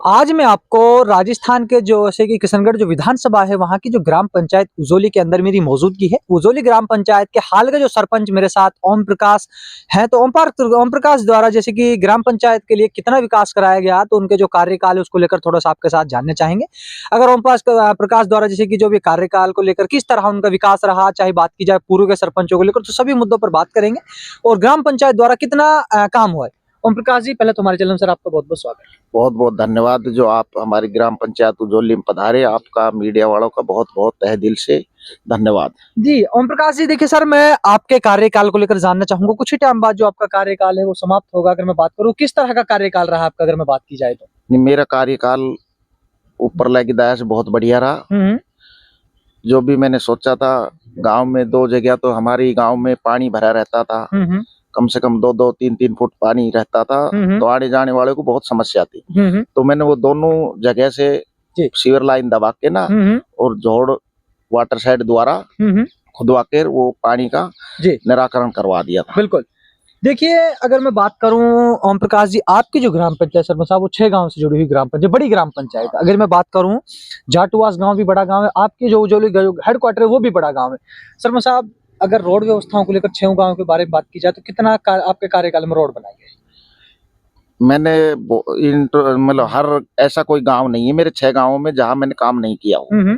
आज मैं आपको राजस्थान के जो जैसे कि किशनगढ़ जो विधानसभा है वहाँ की जो ग्राम पंचायत उजोली के अंदर मेरी मौजूदगी है। उजोली ग्राम पंचायत के हाल के जो सरपंच मेरे साथ ओम प्रकाश हैं, तो ओम प्रकाश द्वारा जैसे कि ग्राम पंचायत के लिए कितना विकास कराया गया, तो उनके जो कार्यकाल है उसको लेकर थोड़ा सा आपके साथ जानना चाहेंगे। अगर प्रकाश द्वारा जैसे कि जो भी कार्यकाल को लेकर किस तरह उनका विकास रहा, चाहे बात की जाए पूर्व के सरपंचों को लेकर, तो सभी मुद्दों पर बात करेंगे और ग्राम पंचायत द्वारा कितना काम हुआ है। ओम प्रकाश जी, पहले तो हमारे चैनल में सर आपका बहुत बहुत स्वागत है। बहुत बहुत धन्यवाद जो आप हमारी ग्राम पंचायत उजोली में पधारे। आपका मीडिया वालों का बहुत बहुत तहे दिल से धन्यवाद। जी, ओम प्रकाश जी, देखिए सर, मैं आपके कार्यकाल को लेकर जानना चाहूंगा। कुछ ही टाइम बाद जो आपका कार्यकाल है वो समाप्त होगा। अगर मैं बात करूं किस तरह का कार्यकाल रहा आपका, अगर मैं बात की जाए तो? मेरा कार्यकाल ऊपर की दया से बहुत बढ़िया रहा। जो भी मैंने सोचा था, गांव में 2 जगह तो हमारी गांव में पानी भरा रहता था। कम से कम 2-2, 3-3 फुट पानी रहता था। तो आने जाने वाले को बहुत समस्या थी। तो मैंने वो दोनों जगह से सीवर लाइन दबा के ना और जोड़ वाटर साइड द्वारा खुदवा कर वो पानी का निराकरण करवा दिया था। बिल्कुल। देखिए, अगर मैं बात करूं ओम प्रकाश जी, आपकी जो ग्राम पंचायत सरपंच साहब वो 6 गांव से जुड़ी हुई ग्राम पंचायत, बड़ी ग्राम पंचायत। अगर मैं बात करूं, जाटुवास गांव भी बड़ा गांव है, आपकी जो उजोली हेडक्वार्टर है वो भी बड़ा गांव है। सरपंच साहब, अगर रोड व्यवस्थाओं को लेकर 6 गांव के बारे में बात की जाए तो कितना आपके कार्यकाल में रोड बनाए गए? मैंने मतलब हर ऐसा कोई गांव नहीं है मेरे 6 गांवों में जहां मैंने काम नहीं किया हो।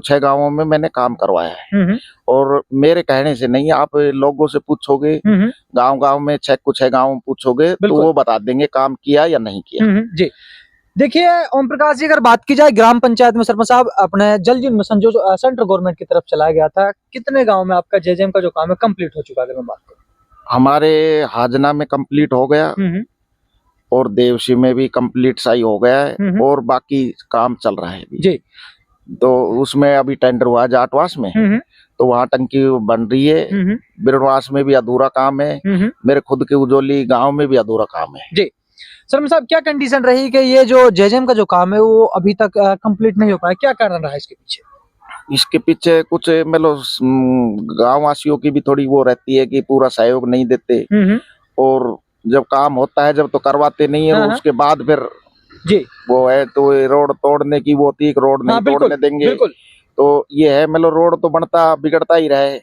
6 गांवों में मैंने काम करवाया है। और मेरे कहने से नहीं, आप लोगों से पूछोगे, गांव में 6 गांव पूछोगे तो वो बता देंगे काम किया या नहीं किया। जी, देखिए ओम प्रकाश जी, अगर बात की जाए ग्राम पंचायत में सरपंच साहब, अपने जल जीवन मिशन जो सेंट्रल गवर्नमेंट की तरफ चलाया गया था, कितने गांव में आपका जेजेएम का जो काम है कंप्लीट हो चुका है? अगर मैं बात करूं, हमारे हाजना में कंप्लीट हो गया और देवसी में भी कंप्लीट सही हो गया है और बाकी काम चल रहा है जी। तो उसमें अभी टेंडर हुआ है जाटवास में, तो वहाँ टंकी बन रही है। बिरवास में भी अधूरा काम है। मेरे खुद के उजोली गांव में भी अधूरा काम है। जी। सर साहब, क्या कंडीशन रही कि ये जो जेजेएम का जो काम है वो अभी तक कंप्लीट नहीं हो पाया? क्या कारण रहा इसके पीछे? इसके पीछे कुछ मतलब गांव वासियों की भी थोड़ी वो रहती है कि पूरा सहयोग नहीं देते और जब काम होता है जब तो करवाते नहीं है। उसके बाद फिर जी वो है तो रोड तोड़ने की वो थी, रोड नहीं तोड़ने देंगे। तो ये है मतलब रोड तो बनता बिगड़ता ही रहे,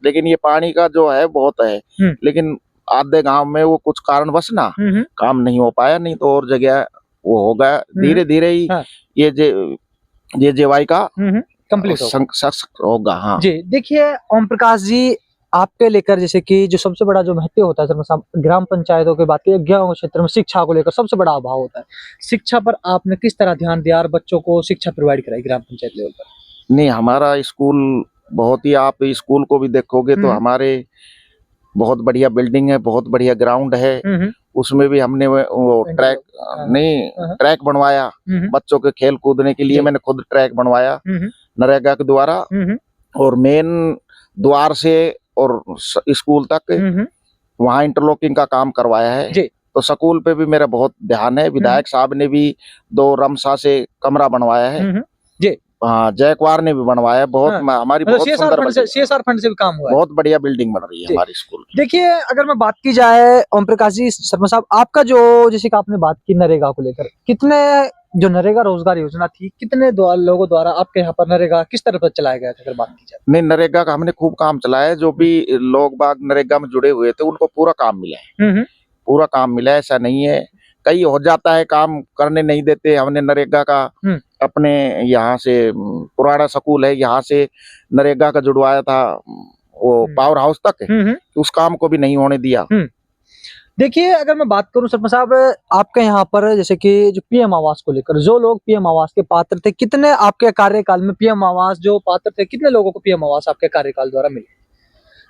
लेकिन ये पानी का जो है बहुत है। लेकिन आधे गांव में वो कुछ कारणवश ना काम नहीं हो पाया, नहीं तो और जगह वो होगा। धीरे धीरे ही ये जेवाई का कंप्लीट होगा। हाँ जी, देखिए ओम प्रकाश जी, आपके लेकर जैसे कि जो सबसे बड़ा जो महत्व होता है सर साहब, ग्राम पंचायतों की बात की, गांव क्षेत्र में शिक्षा को लेकर सबसे बड़ा अभाव होता है। शिक्षा पर आपने किस तरह ध्यान दिया और बच्चों को शिक्षा प्रोवाइड कराई ग्राम पंचायत लेवल पर? नहीं, हमारा स्कूल बहुत ही, आप स्कूल को भी देखोगे तो हमारे बहुत बढ़िया बिल्डिंग है, बहुत बढ़िया ग्राउंड है। उसमें भी हमने वो ट्रैक बनवाया बच्चों के खेल कूदने के लिए। मैंने खुद ट्रैक बनवाया नरेगा के द्वारा और मेन द्वार से और स्कूल तक वहाँ इंटरलॉकिंग का काम करवाया है। तो स्कूल पे भी मेरा बहुत ध्यान है। विधायक साहब ने भी 2 रमसा से कमरा बनवाया है। हाँ, जयकुमार ने भी बनवाया। बहुत हमारी बहुत सुंदर सीएसआर फंड से भी काम हुआ है। बहुत बढ़िया बिल्डिंग बन रही है हमारी स्कूल की। देखिए, अगर मैं बात की जाए ओम प्रकाश जी, शर्मा साहब, आपका जो जैसे कि आपने बात की नरेगा को लेकर, कितने जो नरेगा रोजगार योजना थी, कितने लोगों द्वारा आपके यहाँ पर नरेगा किस तरह पर चलाया गया था? अगर बात की जाए नहीं, नरेगा का हमने खूब काम चलाया। जो भी लोग बाग नरेगा में जुड़े हुए थे उनको पूरा काम मिला है। पूरा काम मिला है, ऐसा नहीं है। कई हो जाता है काम करने नहीं देते। हमने नरेगा का अपने यहाँ से पुराना स्कूल है, यहाँ से नरेगा का जुड़वाया था वो पावर हाउस तक, उस काम को भी नहीं होने दिया। देखिए, अगर मैं बात करूं सरपंच साहब, आपके यहाँ पर जैसे कि जो पीएम आवास को लेकर, जो लोग पीएम आवास के पात्र थे, कितने आपके कार्यकाल में पीएम आवास जो पात्र थे, कितने लोगों को पीएम आवास आपके कार्यकाल द्वारा मिले?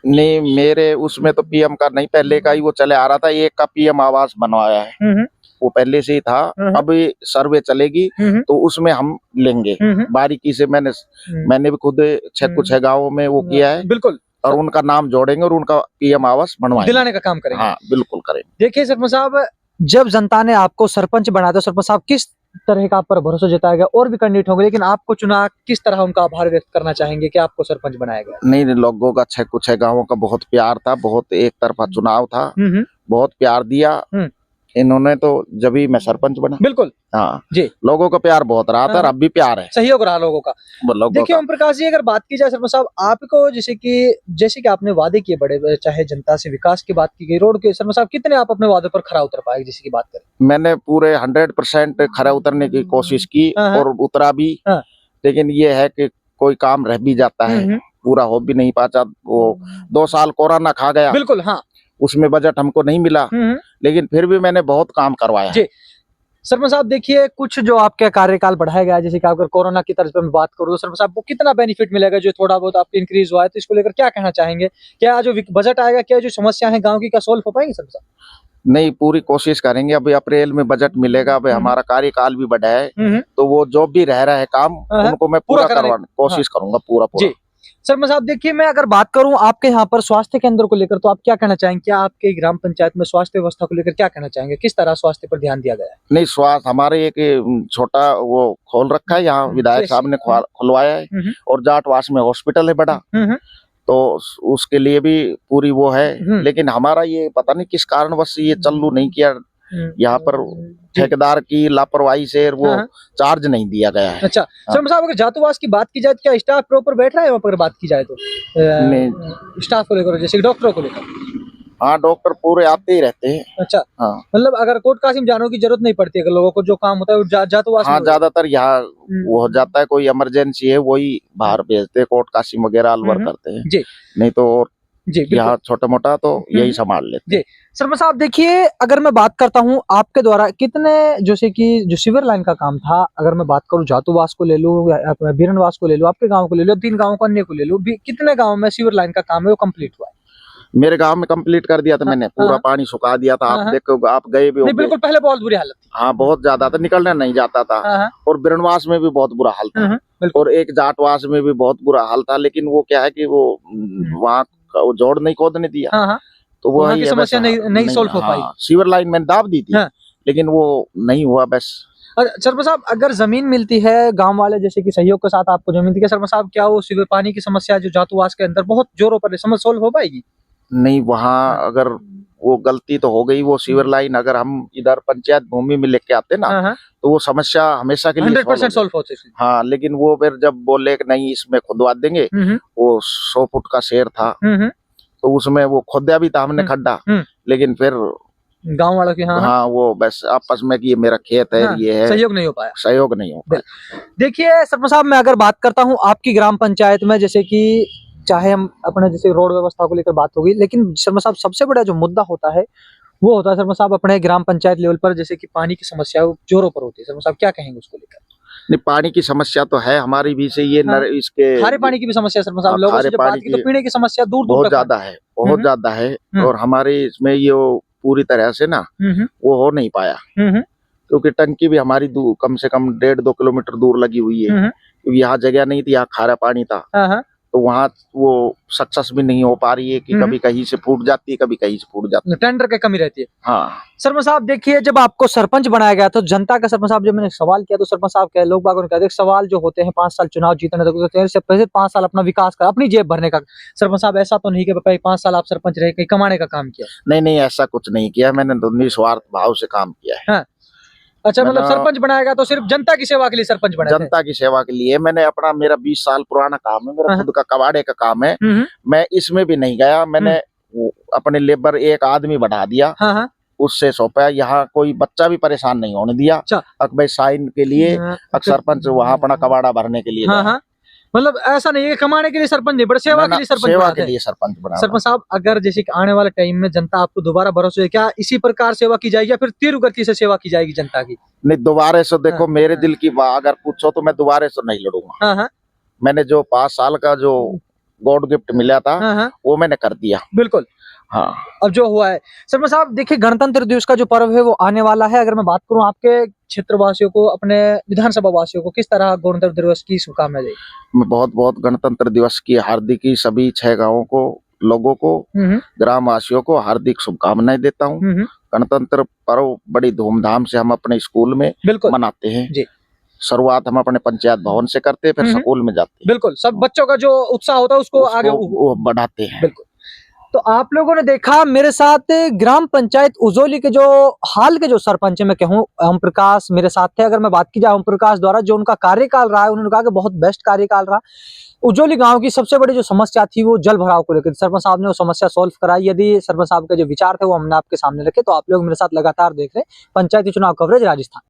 नहीं, मेरे उसमें तो पीएम का नहीं, पहले का ही वो चले आ रहा था। एक का पीएम आवास बनवाया है, वो पहले से ही था। अब सर्वे चलेगी तो उसमें हम लेंगे बारीकी से। मैंने भी खुद 6 गाँवों में वो किया है। बिल्कुल, और उनका नाम जोड़ेंगे और उनका पीएम आवास बनवाएंगे, दिलाने का काम करेंगे। हाँ, बिल्कुल करेंगे। देखिए सरपंच साहब, जब जनता ने आपको सरपंच बनाया तो सरपंच साहब किस तरह का आप पर भरोसा जताया गया? और भी कैंडिडेट होंगे, लेकिन आपको चुना, किस तरह उनका आभार व्यक्त करना चाहेंगे कि आपको सरपंच बनाया गया? नहीं, लोगों का 6 गाँवों का बहुत प्यार था, बहुत एक तरफा चुनाव था, बहुत प्यार दिया इन्होंने तो जब ही मैं सरपंच बना, बिल्कुल हाँ जी, लोगों का प्यार बहुत रहा था और अब भी प्यार है सहयोग रहा लोगों का। लोगों देखिए का। ओम प्रकाश जी, अगर बात की जाए सरपंच साहब, आपको जैसे कि आपने वादे किए बड़े, चाहे जनता से विकास की बात की गई, रोड के, सरपंच साहब कितने आप अपने वादों पर खरा उतर पाए, जैसे की बात करें? मैंने पूरे 100% खरा उतरने की कोशिश की हाँ, हाँ। और उतरा भी, हाँ। लेकिन ये है कि कोई काम रह भी जाता है, हम्म। पूरा हो भी नहीं पाता। वो 2 साल कोरोना खा गया, बिल्कुल हाँ। उसमें बजट हमको नहीं मिला, हम्म। लेकिन फिर भी मैंने बहुत काम करवाया है। जी, सरपंच साहब देखिए, कुछ जो आपका कार्यकाल बढ़ाया गया है, जैसे कि अगर कोरोना की तरफ मैं बात करूँ तो सरपंच साहब को कितना बेनिफिट मिलेगा, जो थोड़ा बहुत आपका इंक्रीज हुआ है, तो इसको लेकर क्या कहना चाहेंगे? क्या जो बजट आएगा, क्या जो समस्या है गांव की, क्या सोल्व हो पाएंगी सरपंच साहब? नहीं, पूरी कोशिश करेंगे। अभी अप्रैल में बजट मिलेगा, अभी हमारा कार्यकाल भी बढ़ा है, तो वो जो भी रह रहा है काम उनको मैं पूरा करवाने कोशिश करूंगा, पूरा पूरा। जी, सरपंच साहब देखिए, मैं अगर बात करूं आपके यहाँ पर स्वास्थ्य केंद्र को लेकर, तो आप क्या कहना चाहेंगे? क्या आपके ग्राम पंचायत में स्वास्थ्य व्यवस्था को लेकर क्या कहना चाहेंगे? किस तरह स्वास्थ्य पर ध्यान दिया गया है? नहीं, स्वास्थ्य हमारे एक छोटा वो खोल रखा है यहाँ, विधायक साहब ने खुलवाया है, और जाटवास में हॉस्पिटल है बड़ा, तो उसके लिए भी पूरी वो है। लेकिन हमारा ये पता नहीं किस कारणवश ये चालू नहीं किया, यहाँ पर ठेकेदार की लापरवाही से वो चार्ज नहीं दिया गया है। अच्छा सरपंच साहब, अगर जातुवास की बात की जाए तो क्या स्टाफ प्रॉपर बैठ रहा है वहाँ पर? बात की जाए तो स्टाफ को लेकर, जैसे डॉक्टरों को लेकर? हाँ, डॉक्टर पूरे आते ही रहते हैं। अच्छा, हाँ, मतलब अगर कोर्ट कासिम जाने की जरूरत नहीं पड़ती, अगर लोगों को जो काम होता है वो जातुवास में हाँ, ज्यादातर यहाँ वो हो जाता है, कोई इमरजेंसी है वही बाहर भेजते हैं, कोर्ट कासिम वगैरह अलवर करते हैं जी, नहीं तो जी यहाँ छोटा मोटा तो यही संभाल लेते हैं। जी, सरपंच साहब देखिए, अगर मैं बात करता हूँ आपके द्वारा कितने, जैसे कि जो सीवर लाइन का काम था, अगर मैं बात करूँ जातुवास को ले लूँ या बीरनवास को ले लूँ, आपके गांव को ले लो, 3 गांवों को अन्य को ले लूँ, कितने गांव में सीवर लाइन का काम है वो कंप्लीट हुआ है? मेरे गांव में कंप्लीट कर दिया था मैंने, पूरा पानी सुखा दिया था। आप देखो, आप गए भी होंगे। बिल्कुल, पहले बहुत बुरी हालत थी। हाँ, बहुत ज्यादा था, निकलना नहीं जाता था। और बिरनवास में भी बहुत बुरा हाल था, और एक जाटवास में भी बहुत बुरा हाल था। लेकिन वो क्या है कि वो वहाँ जोड़ नहीं खोदने दिया, तो वो की समस्या नहीं सोल्व हो पाई। सीवर लाइन मैंने दाब दी थी, लेकिन वो नहीं हुआ बस। सरपंच साहब, अगर जमीन मिलती है, गांव वाले जैसे कि सहयोग के साथ आपको जमीन दी है सरपंच साहब, क्या वो सीवर पानी की समस्या जो जातुवास के अंदर बहुत जोरों पर सोल्व हो पाएगी? नहीं, वहाँ अगर वो गलती तो हो गई, वो सीवर लाइन अगर हम इधर पंचायत भूमि में लेके आते ना, तो वो समस्या हमेशा के लिए 100% सोल्व होती है। हाँ, लेकिन वो फिर जब बोले कि नहीं इसमें खुदवा देंगे, वो 100 फुट का शेर था, तो उसमें वो खोदा भी था हमने खड्डा, लेकिन फिर गांव वालों की हाँ वो बस आपस में कि ये मेरा खेत है, ये है, सहयोग नहीं हो पाया। सहयोग नहीं हो पाया। देखिए सरपंच साहब, मैं अगर बात करता हूँ आपकी ग्राम पंचायत में, जैसे कि चाहे हम अपने जैसे रोड व्यवस्था को लेकर बात होगी, लेकिन सरपंच साहब सबसे बड़ा जो मुद्दा होता है वो होता है सरपंच साहब अपने ग्राम पंचायत लेवल पर, जैसे कि पानी की समस्या जोरों पर होती है। सरपंच साहब क्या कहेंगे उसको लेकर? नहीं, पानी की समस्या तो है हमारी भी से ये इसके खारे पानी की भी समस्या सरपंच साहब, लोगों से जब बात की तो पीने की समस्या दूर दूर बहुत ज्यादा है, बहुत ज्यादा है। और हमारे इसमें ये पूरी तरह से ना वो हो नहीं पाया, क्योंकि टंकी भी हमारी कम से कम 1.5-2 किलोमीटर दूर लगी हुई है, क्योंकि यहाँ जगह नहीं थी, यहाँ खारा पानी था, तो वहाँ वो सक्सेस भी नहीं हो पा रही है कि कभी कहीं से फूट जाती है, कभी कहीं से फूट जाती है, टेंडर की कमी रहती है। हाँ सरपंच साहब देखिए, जब आपको सरपंच बनाया गया तो जनता का, सरपंच साहब जब मैंने सवाल किया तो सरपंच साहब के लोग बागों ने कहा, सवाल जो होते हैं 5 साल चुनाव जीतने तक, से पहले 5 साल अपना विकास कर, अपनी जेब भरने का। सरपंच साहब ऐसा तो नहीं कि 5 साल आप सरपंच रहे कहीं कमाने का काम किया? नहीं, ऐसा कुछ नहीं किया मैंने, तो निस्वार्थ भाव से काम किया है। हाँ। अच्छा, मतलब सरपंच बनाएगा तो सिर्फ जनता की सेवा के लिए सरपंच बना? जनता की सेवा के लिए। मैंने अपना, मेरा 20 साल पुराना काम है, मेरा खुद का कबाड़े का काम है, मैं इसमें भी नहीं गया। मैंने अपने लेबर एक आदमी बढ़ा दिया, उससे सौंपा, यहाँ कोई बच्चा भी परेशान नहीं होने दिया। भाई साइन के लिए सरपंच वहाँ अपना कबाड़ा भरने के लिए मतलब ऐसा नहीं है कमाने के लिए सरपंच नहीं बना, सेवा के लिए सरपंच, सेवा के लिए सरपंच बना। सरपंच साहब, अगर जैसे कि आने वाले टाइम में जनता आपको दोबारा भरोसे, क्या इसी प्रकार सेवा की जाएगी या फिर तीव्र गति से सेवा की जाएगी जनता की? नहीं, दोबारा से देखो, मेरे दिल की बात अगर पूछो तो मैं दोबारा से नहीं लड़ूंगा। मैंने जो 5 साल का जो गॉड गिफ्ट मिला था वो मैंने कर दिया। बिल्कुल, हाँ। अब जो हुआ है सरपंच साहब, देखिए गणतंत्र दिवस का जो पर्व है वो आने वाला है। अगर मैं बात करूं आपके क्षेत्र वासियों को, अपने विधानसभा वासियों को किस तरह गणतंत्र दिवस की शुभकामनाएं दें? मैं बहुत गणतंत्र दिवस की हार्दिक सभी 6 गांवों को, लोगों को, ग्राम वासियों को हार्दिक शुभकामनाएं देता हूँ। गणतंत्र पर्व बड़ी धूमधाम से हम अपने स्कूल में मनाते हैं। शुरुआत हम अपने पंचायत भवन से करते हैं, फिर स्कूल में जाते हैं। बिल्कुल, सब बच्चों का जो उत्साह होता है उसको आगे वो बढ़ाते हैं। बिल्कुल। तो आप लोगों ने देखा मेरे साथ ग्राम पंचायत उजोली के जो हाल के जो सरपंच है, मैं कहूँ ओम प्रकाश मेरे साथ थे। अगर मैं बात की जाए ओम प्रकाश द्वारा जो उनका कार्यकाल रहा है, उन्होंने कहा कि बहुत बेस्ट कार्यकाल रहा। उजोली गांव की सबसे बड़ी जो समस्या थी वो जल भराव को लेकर, सरपंच साहब ने वो समस्या सॉल्व कराई। यदि सरपंच साहब के जो विचार थे वो हमने आपके सामने रखे, तो आप लोग मेरे साथ लगातार देख रहे हैं पंचायती चुनाव कवरेज राजस्थान।